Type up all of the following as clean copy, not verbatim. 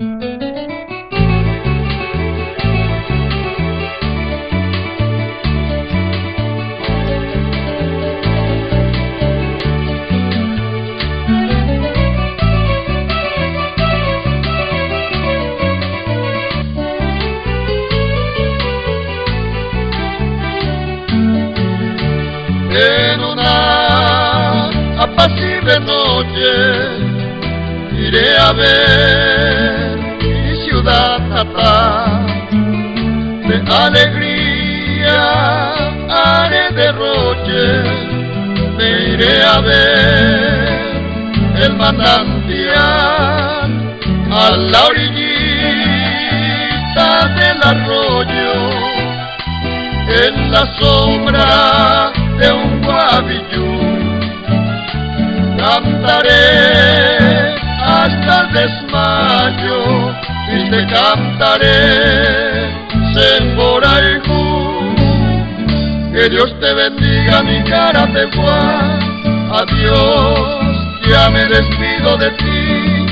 En una apacible noche iré a ver mi ciudad natal. De alegría haré derroches, me iré a ver el manantial a la orillita del arroyo, en la sombra de un guavillú. Cantaré hasta el desmayo y te cantaré Semboraigú. Que Dios te bendiga mi Carategua. Adiós, ya me despido de ti.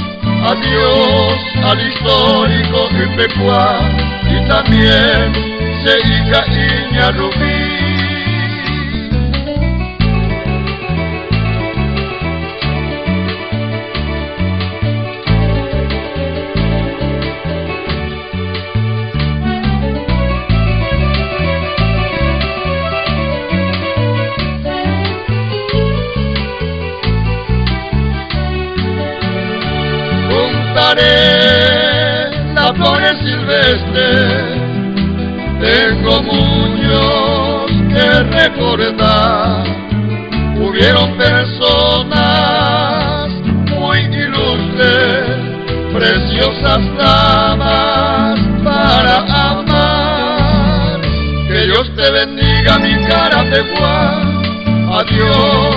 Adiós al histórico Ipecuá y también Seica Iñarubí. Las flores silvestres, tengo muchos que recordar. Hubieron personas muy ilustres, preciosas damas para amar. Que Dios te bendiga mi Carategua. Adiós,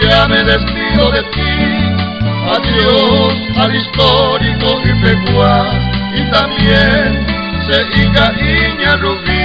ya me despido de ti. Adiós al histórico Ipecuá y también Seica Iñarubí.